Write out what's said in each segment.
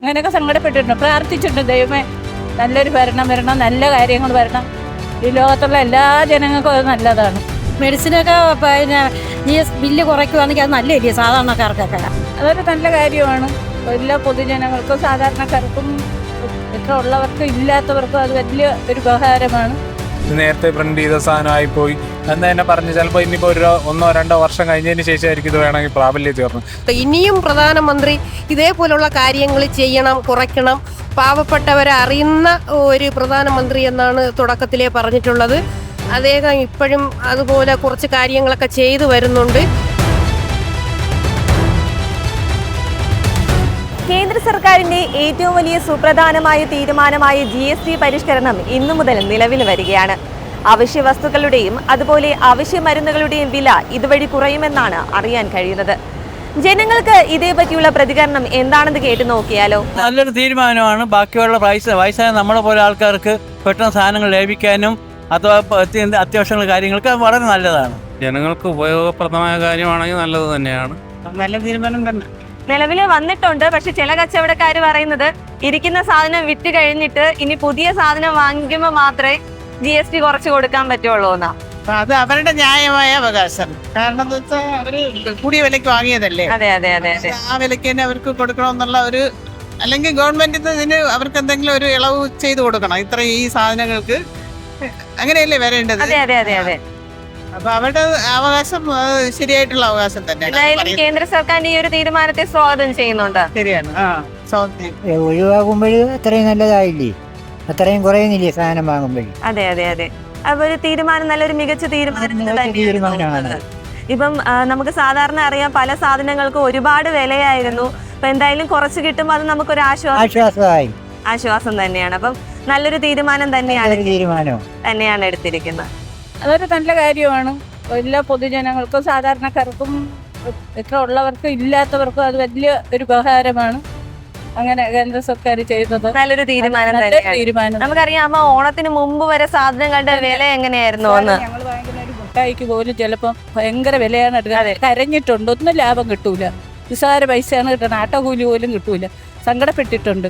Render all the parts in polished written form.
അങ്ങനെയൊക്കെ സങ്കടപ്പെട്ടിട്ടുണ്ട്, പ്രാർത്ഥിച്ചിട്ടുണ്ട്. ദൈവമേ നല്ലൊരു ഭരണം വരണം, നല്ല കാര്യങ്ങൾ വരണം. ഈ ലോകത്തുള്ള എല്ലാ ജനങ്ങൾക്കും അത് നല്ലതാണ്. മെഡിസിനൊക്കെ പിന്നെ ബില്ല് കുറയ്ക്കുവാണെങ്കിൽ അത് നല്ലതല്ലേ സാധാരണക്കാർക്കൊക്കെ? അതൊരു നല്ല കാര്യമാണ്. എല്ലാ പൊതുജനങ്ങൾക്കും സാധാരണക്കാർക്കും എത്ര ഉള്ളവർക്കും ഇല്ലാത്തവർക്കും അത് വലിയ ഒരു ഉപകാരമാണ്. നേരത്തെ പ്രിന്റ് ചെയ്ത സാധനമായി പോയി എന്ന് തന്നെ പറഞ്ഞ് ചിലപ്പോൾ ഇനിയിപ്പോൾ ഒരു 1-2 വർഷം കഴിഞ്ഞതിന് ശേഷമായിരിക്കും ഇത് വേണമെങ്കിൽ പ്രാബല്യത്തിൽ വരണം. ഇനിയും പ്രധാനമന്ത്രി ഇതേപോലുള്ള കാര്യങ്ങൾ ചെയ്യണം, കുറയ്ക്കണം. പാവപ്പെട്ടവരെ അറിയുന്ന ഒരു പ്രധാനമന്ത്രി എന്നാണ് തുടക്കത്തിലേ പറഞ്ഞിട്ടുള്ളത്. അദ്ദേഹം ഇപ്പോഴും അതുപോലെ കുറച്ച് കാര്യങ്ങളൊക്കെ ചെയ്തു വരുന്നുണ്ട്. കേന്ദ്ര സർക്കാരിന്റെ ഏറ്റവും വലിയ സുപ്രധാനമായ തീരുമാനമായ GST പരിഷ്കരണം ഇന്നു മുതൽ നിലവിൽ വരികയാണ്. അവശ്യ വസ്തുക്കളുടെയും അതുപോലെ അവശ്യ മരുന്നുകളുടെയും വില ഇതുവഴി കുറയുമെന്നാണ് അറിയാൻ കഴിയുന്നത്. ജനങ്ങൾക്ക് ഇതേപറ്റിയുള്ള പ്രതികരണം എന്താണെന്ന് കേട്ടു നോക്കിയാലോ. നല്ലൊരു തീരുമാനമാണ്. ബാക്കിയുള്ള വയസ്സായ നമ്മളെ പോലെ ആൾക്കാർക്ക് പെട്ടെന്ന് സാധനങ്ങൾ ലഭിക്കാനും അഥവാ അത്യാവശ്യമുള്ള കാര്യങ്ങൾക്ക് വളരെ നല്ലതാണ്. ജനങ്ങൾക്ക് ഉപയോഗപ്രദമായ കാര്യമാണെങ്കിൽ നല്ലത് തന്നെയാണ്. നല്ല തീരുമാനം തന്നെ നിലവിൽ വന്നിട്ടുണ്ട്. പക്ഷെ ചില കച്ചവടക്കാർ പറയുന്നത് ഇരിക്കുന്ന സാധനം വിറ്റ് കഴിഞ്ഞിട്ട് ഇനി പുതിയ സാധനം വാങ്ങിക്കുമ്പോൾ മാത്രമേ GST കുറച്ച് കൊടുക്കാൻ പറ്റുള്ളൂ എന്നാ. അത് അവരുടെ ന്യായമായ അവകാശം. കാരണം എന്താ വെച്ചാൽ അവര് കൂടിയ വിലക്ക് വാങ്ങിയതല്ലേ. അതെ അതെ അതെ അതെ. ആ വിലക്ക് തന്നെ അവർക്ക് കൊടുക്കണമെന്നുള്ള ഒരു, അല്ലെങ്കിൽ ഗവൺമെന്റ് ഇതിന് അവർക്ക് എന്തെങ്കിലും ഒരു ഇളവ് ചെയ്ത് കൊടുക്കണം. ഇത്ര ഈ സാധനങ്ങൾക്ക് അങ്ങനെയല്ലേ വരേണ്ടത്. അതെ അതെ അതെ അതെ. അപ്പൊ അവരുടെ അവകാശം ശരിയായിട്ടുള്ള അവകാശം തന്നെയാണ്. കേന്ദ്ര സർക്കാരിന്റെ ഈ ഒരു തീരുമാനത്തെ സ്വാഗതം ചെയ്യുന്നുണ്ട്. ശരിയാണ്. ഒഴിവാകുമ്പോൾ അത്രയും നല്ലതായില്ലേ, അത്രയും കുറയുന്നില്ലേ സാധനം വാങ്ങുമ്പോൾ. അതെ അതെ അതെ. അപ്പൊ ഒരു തീരുമാനം നല്ലൊരു മികച്ച തീരുമാനമാണ്. ഇപ്പം നമുക്ക് സാധാരണ അറിയാം പല സാധനങ്ങൾക്കും ഒരുപാട് വിലയായിരുന്നു. അപ്പൊ എന്തായാലും കുറച്ച് കിട്ടുമ്പോൾ അത് നമുക്കൊരു ആശ്വാസം തന്നെയാണ്. അപ്പം നല്ലൊരു തീരുമാനം തന്നെയാണ് എടുത്തിരിക്കുന്നത്. അതൊരു നല്ല കാര്യമാണ്. എല്ലാ പൊതുജനങ്ങൾക്കും സാധാരണക്കാർക്കും എത്ര ഉള്ളവർക്കും ഇല്ലാത്തവർക്കും അത് വലിയ ഒരു ഉപകാരമാണ്. അങ്ങനെ കേന്ദ്ര സർക്കാർ ചെയ്തത് നല്ലൊരു തീരുമാനം തന്നെയാണ്. നമുക്കറിയാമോ ഓണത്തിന് മുമ്പ് വരെ സാധനങ്ങളുടെ വില എങ്ങനെയായിരുന്നു? ഞങ്ങൾ വാങ്ങിക്കുന്ന ഒരു മുട്ടായിക്ക് പോലും ചിലപ്പോൾ ഭയങ്കര വിലയാണ് എടുക്കുക. കരഞ്ഞിട്ടുണ്ട്, ഒന്നും ലാഭം കിട്ടൂല. നിസ്സാര പൈസയാണ് കിട്ടുന്നത്, ആട്ടോ കൂലി പോലും കിട്ടൂല. സങ്കടപ്പെട്ടിട്ടുണ്ട്.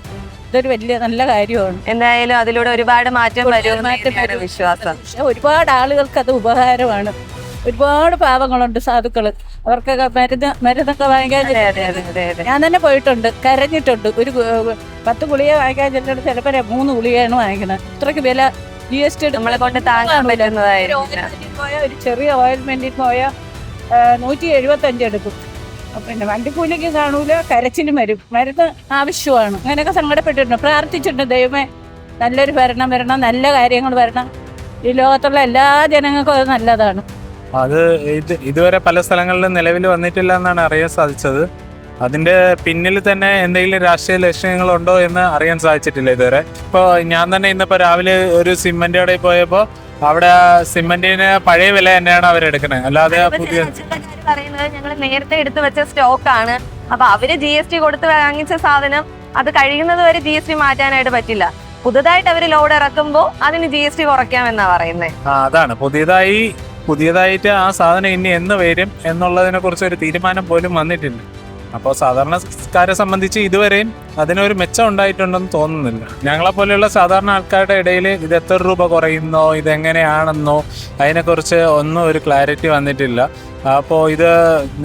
ഇതൊരു വലിയ നല്ല കാര്യമാണ്. എന്തായാലും അതിലൂടെ ഒരുപാട് മാറ്റം വരും വിശ്വാസം. ഒരുപാട് ആളുകൾക്ക് അത് ഉപകാരമാണ്. ഒരുപാട് പാവങ്ങളുണ്ട്, സാധുക്കള്. അവർക്കൊക്കെ മരുന്നൊക്കെ വാങ്ങിക്കാൻ ഞാൻ തന്നെ പോയിട്ടുണ്ട്, കരഞ്ഞിട്ടുണ്ട്. ഒരു 10 ഗുളിക വാങ്ങിക്കാൻ ചെല്ലിട്ട് ചിലപ്പോൾ 3 ഗുളികയാണ് വാങ്ങിക്കുന്നത്. അത്രയ്ക്ക് വില GST നമ്മളെ കൊണ്ട് താങ്ങാൻ പറ്റുന്നതായിരുന്നു. ഒരു ചെറിയ ഓയിൽമെന്റിൽ പോയാൽ 175 എടുക്കും. പിന്നെ വണ്ടിക്കൂലിക്ക് കാണൂല, കരച്ചിലും വരും. മരുന്ന് ആവശ്യമാണ്. അങ്ങനെയൊക്കെ സങ്കടപ്പെട്ടിട്ടുണ്ട്, പ്രാർത്ഥിച്ചിട്ടുണ്ട്. ദൈവമേ നല്ലൊരു ഭരണം വരണം, നല്ല കാര്യങ്ങൾ വരണം. ഈ ലോകത്തുള്ള എല്ലാ ജനങ്ങൾക്കും അത് നല്ലതാണ്. അത് ഇതുവരെ പല സ്ഥലങ്ങളിലും നിലവിൽ വന്നിട്ടില്ല എന്നാണ് അറിയാൻ സാധിച്ചത്. അതിന്റെ പിന്നിൽ തന്നെ എന്തെങ്കിലും രാഷ്ട്രീയ ലക്ഷ്യങ്ങളുണ്ടോ എന്ന് അറിയാൻ സാധിച്ചിട്ടില്ല ഇതുവരെ. ഇപ്പോൾ ഞാൻ തന്നെ ഇന്നിപ്പോൾ രാവിലെ ഒരു സിമെന്റ് കടയിൽ പോയപ്പോൾ അവിടെ സിമെന്റിന് പഴയ വില തന്നെയാണ് അവരെടുക്കുന്നത്, അല്ലാതെ പുതിയ പറയുന്നത് ഞങ്ങൾ നേരത്തെ എടുത്തു വെച്ച സ്റ്റോക്കാണ്. അപ്പൊ അവര് GST കൊടുത്ത് വാങ്ങിച്ച സാധനം അത് കഴിയുന്നത് വരെ GST മാറ്റാനായിട്ട് പറ്റില്ല. പുതുതായിട്ട് അവര് ലോഡ് ഇറക്കുമ്പോൾ അതിന് GST കുറയ്ക്കാമെന്നാ പറയുന്നത്. അതാണ് പുതിയതായിട്ട് ആ സാധനം ഇനി എന്ന് വരും എന്നുള്ളതിനെ കുറിച്ച് ഒരു തീരുമാനം പോലും വന്നിട്ടില്ല. അപ്പോൾ സാധാരണക്കാരെ സംബന്ധിച്ച് ഇതുവരെയും അതിനൊരു മെച്ചം ഉണ്ടായിട്ടുണ്ടെന്ന് തോന്നുന്നില്ല. ഞങ്ങളെപ്പോലെയുള്ള സാധാരണ ആൾക്കാരുടെ ഇടയിൽ ഇത് എത്ര രൂപ കുറയുന്നോ, ഇതെങ്ങനെയാണെന്നോ അതിനെക്കുറിച്ച് ഒന്നും ഒരു ക്ലാരിറ്റി വന്നിട്ടില്ല. അപ്പോൾ ഇത്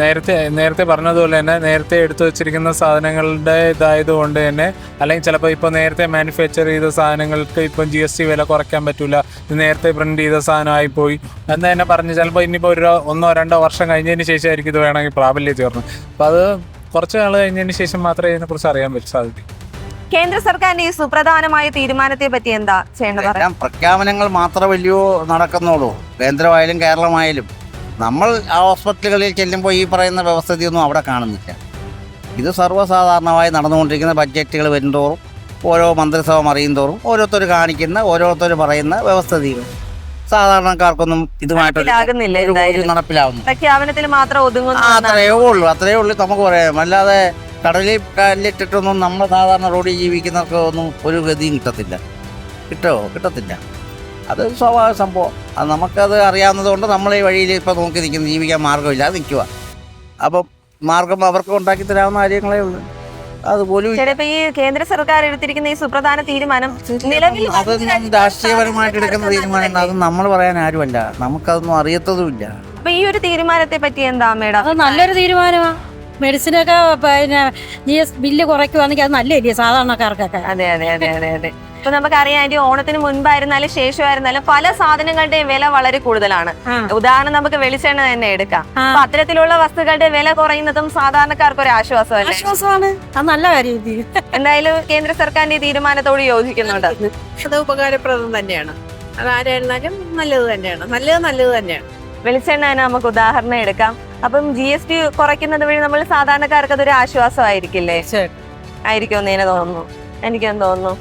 നേരത്തെ പറഞ്ഞതുപോലെ തന്നെ നേരത്തെ എടുത്തു വച്ചിരിക്കുന്ന സാധനങ്ങളുടെ ഇതായതുകൊണ്ട് തന്നെ, അല്ലെങ്കിൽ ചിലപ്പോൾ ഇപ്പോൾ നേരത്തെ മാനുഫാക്ചർ ചെയ്ത സാധനങ്ങൾക്ക് ഇപ്പം GST വില കുറയ്ക്കാൻ പറ്റില്ല, ഇത് നേരത്തെ പ്രിന്റ് ചെയ്ത സാധനമായി പോയി എന്ന് തന്നെ പറഞ്ഞ് ചിലപ്പോൾ ഇനിയിപ്പോൾ ഒരു 1-2 വർഷം കഴിഞ്ഞതിന് ശേഷമായിരിക്കും ഇത് വേണമെങ്കിൽ പ്രാബല്യത്തിൽ വരണം. അപ്പോൾ അത് കുറച്ച് നാൾ കഴിഞ്ഞതിന് ശേഷം മാത്രമേ ഇതിനെക്കുറിച്ച് അറിയാൻ സാധിക്കൂ. കേന്ദ്ര സർക്കാരിന്റെ ഈ സുപ്രധാനമായ തീരുമാനത്തെ പറ്റി എന്താ ചെയ്യേണ്ടത്? പ്രഖ്യാപനങ്ങൾ മാത്രമല്ലയോ നടക്കുന്നുള്ളൂ. കേന്ദ്രമായാലും കേരളമായാലും നമ്മൾ ആ ഹോസ്പിറ്റലുകളിൽ ചെല്ലുമ്പോൾ ഈ പറയുന്ന വ്യവസ്ഥയൊന്നും അവിടെ കാണുന്നില്ല. ഇത് സർവ്വസാധാരണമായി നടന്നുകൊണ്ടിരിക്കുന്ന ബഡ്ജറ്റുകൾ വരുന്തോറും ഓരോ മന്ത്രിസഭ അറിയുന്തോറും ഓരോരുത്തർ കാണിക്കുന്ന ഓരോരുത്തർ പറയുന്ന വ്യവസ്ഥിതികൾ സാധാരണക്കാർക്കൊന്നും ഇതുമായിട്ട് നടപ്പിലാവുന്നു. പ്രഖ്യാപനത്തിൽ മാത്രം ഒതുങ്ങുന്നു. അത്രയേ ഉള്ളൂ നമുക്ക് പറയാം. അല്ലാതെ കടലിൽ കല്ലിട്ടിട്ടൊന്നും നമ്മൾ സാധാരണ റോഡിൽ ജീവിക്കുന്നവർക്ക് ഒന്നും ഒരു ഗതിയും കിട്ടത്തില്ല. അത് സ്വാഭാവിക സംഭവം. അത് നമുക്കത് അറിയാവുന്നത് കൊണ്ട് നമ്മൾ ഈ വഴിയിൽ ഇപ്പോൾ നോക്കി നിൽക്കുന്ന, ജീവിക്കാൻ മാർഗ്ഗമില്ലാതെ നിൽക്കുക. അപ്പം മാർഗം അവർക്ക് ഉണ്ടാക്കി തരാവുന്ന കാര്യങ്ങളേ ഉള്ളൂ. അതുപോലും ചിലപ്പോ ഈ കേന്ദ്ര സർക്കാർ എടുത്തിരിക്കുന്ന ഈ സുപ്രധാന തീരുമാനം നിലവിൽ അതൊന്നും രാഷ്ട്രീയപരമായിട്ട് എടുക്കുന്ന തീരുമാനം അത് നമ്മൾ പറയാൻ ആരുമല്ല, നമുക്കതൊന്നും അറിയത്തതുമില്ല. അപ്പൊ ഈ ഒരു തീരുമാനത്തെ പറ്റി എന്താ മേഡം? അത് നല്ലൊരു തീരുമാനമാണ്. മെഡിസിനൊക്കെ പിന്നെ ബില്ല് കുറയ്ക്കുവാണെങ്കിൽ അത് നല്ലല്ലേ സാധാരണക്കാർക്കൊക്കെ. അതെ അതെ അതെ അതെ അതെ. ഇപ്പൊ നമുക്കറിയാം ആന്റി, ഓണത്തിന് മുൻപായിരുന്നാലും ശേഷമായിരുന്നാലും പല സാധനങ്ങളുടെയും വില വളരെ കൂടുതലാണ്. ഉദാഹരണം നമുക്ക് വെളിച്ചെണ്ണ തന്നെ എടുക്കാം. അപ്പൊ അത്തരത്തിലുള്ള വസ്തുക്കളുടെ വില കുറയുന്നതും സാധാരണക്കാർക്ക് ഒരു ആശ്വാസമല്ലേ? ആശ്വാസമാണ്, അത് നല്ല കാര്യം. എന്തായാലും കേന്ദ്ര സർക്കാരിന്റെ ഈ തീരുമാനത്തോട് യോജിക്കുന്നുണ്ട്. അത് ഉപകാരപ്രദം തന്നെയാണ്. അതാരായിരുന്നാലും നല്ലത് തന്നെയാണ്. നല്ലത് തന്നെയാണ്. വെളിച്ചെണ്ണ തന്നെ നമുക്ക് ഉദാഹരണം എടുക്കാം. അപ്പം GST കുറയ്ക്കുന്നത് വഴി നമ്മൾ സാധാരണക്കാർക്ക് അതൊരു ആശ്വാസമായിരിക്കില്ലേ? ആയിരിക്കും എന്ന് തോന്നുന്നു. എനിക്കെന്ന് തോന്നുന്നു.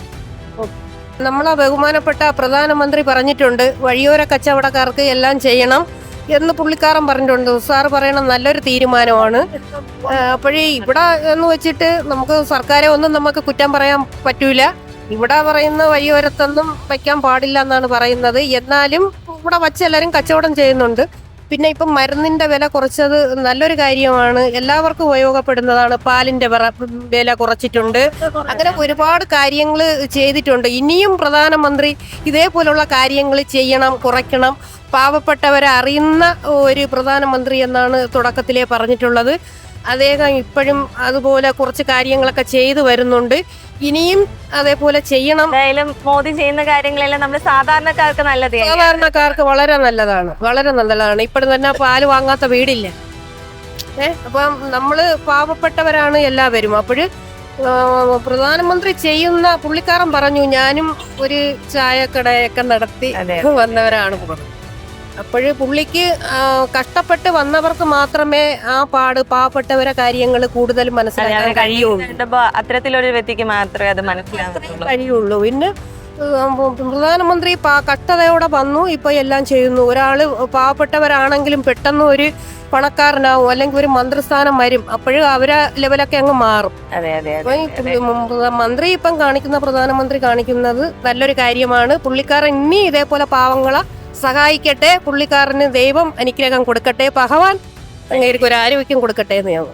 നമ്മളെ ബഹുമാനപ്പെട്ട പ്രധാനമന്ത്രി പറഞ്ഞിട്ടുണ്ട് വഴിയോര കച്ചവടക്കാർക്ക് എല്ലാം ചെയ്യണം എന്ന് പുള്ളിക്കാരൻ പറഞ്ഞിട്ടുണ്ട്. സാറ് പറയണം നല്ലൊരു തീരുമാനമാണ്. അപ്പോഴേ ഇവിടെ എന്ന് വെച്ചിട്ട് നമുക്ക് സർക്കാരെ ഒന്നും നമുക്ക് കുറ്റം പറയാൻ പറ്റൂല. ഇവിടെ പറയുന്ന വഴിയോരത്തൊന്നും വയ്ക്കാൻ പാടില്ല എന്നാണ് പറയുന്നത്. എന്നാലും ഇവിടെ വച്ച് എല്ലാവരും കച്ചവടം ചെയ്യുന്നുണ്ട്. പിന്നെ ഇപ്പം മരുന്നിന്റെ വില കുറച്ചത് നല്ലൊരു കാര്യമാണ്, എല്ലാവർക്കും ഉപയോഗപ്പെടുന്നതാണ്. പാലിന്റെ വില കുറച്ചിട്ടുണ്ട്. അങ്ങനെ ഒരുപാട് കാര്യങ്ങൾ ചെയ്തിട്ടുണ്ട്. ഇനിയും പ്രധാനമന്ത്രി ഇതേപോലുള്ള കാര്യങ്ങൾ ചെയ്യണം, കുറയ്ക്കണം. പാവപ്പെട്ടവരെ അറിയുന്ന ഒരു പ്രധാനമന്ത്രി എന്നാണ് തുടക്കത്തിലേ പറഞ്ഞിട്ടുള്ളത്. അദ്ദേഹം ഇപ്പോഴും അതുപോലെ കുറച്ച് കാര്യങ്ങളൊക്കെ ചെയ്തു വരുന്നുണ്ട്. ഇനിയും അതേപോലെ ചെയ്യണം. എന്തായാലും മോദി ചെയ്യുന്ന കാര്യങ്ങളെല്ലാം നമ്മൾ സാധാരണക്കാർക്ക് നല്ലത്, സാധാരണക്കാർക്ക് വളരെ നല്ലതാണ്, വളരെ നല്ലതാണ്. ഇപ്പോഴും തന്നെ പാല് വാങ്ങാത്ത വീടില്ല. അപ്പം നമ്മള് പാവപ്പെട്ടവരാണ് എല്ലാവരും. അപ്പോഴ് പ്രധാനമന്ത്രി ചെയ്യുന്ന പുള്ളിക്കാരൻ പറഞ്ഞു ഞാനും ഒരു ചായക്കടയൊക്കെ നടത്തി വന്നവരാണ് പറഞ്ഞത്. അപ്പോഴ് പുള്ളിക്ക് കഷ്ടപ്പെട്ട് വന്നവർക്ക് മാത്രമേ ആ പാവപ്പെട്ടവരെ കാര്യങ്ങൾ കൂടുതൽ മനസ്സിലാക്കാൻ കഴിയുള്ളൂ. അത്തരത്തിലൊരു വ്യക്തിക്ക് മാത്രമേ അത് മനസ്സിലാവുള്ളൂ. പിന്നെ പ്രധാനമന്ത്രി കഷ്ടതയോടെ വന്നു, ഇപ്പൊ എല്ലാം ചെയ്യുന്നു. ഒരാള് പാവപ്പെട്ടവരാണെങ്കിലും പെട്ടെന്ന് ഒരു പണക്കാരനാവും, അല്ലെങ്കിൽ ഒരു മന്ത്രിസ്ഥാനം വരും. അപ്പോഴും അവരെ ലെവലൊക്കെ അങ്ങ് മാറും. മന്ത്രി ഇപ്പം കാണിക്കുന്ന പ്രധാനമന്ത്രി കാണിക്കുന്നത് നല്ലൊരു കാര്യമാണ്. പുള്ളിക്കാരൻ ഇനി ഇതേപോലെ പാവങ്ങളെ സഹായിക്കട്ടെ. പുള്ളിക്കാരന് ദൈവം അനുഗ്രഹം കൊടുക്കട്ടെ. ഭഗവാൻ അങ്ങേർക്ക് ഒരു ആരോഗ്യം കൊടുക്കട്ടെ എന്ന് ഞാൻ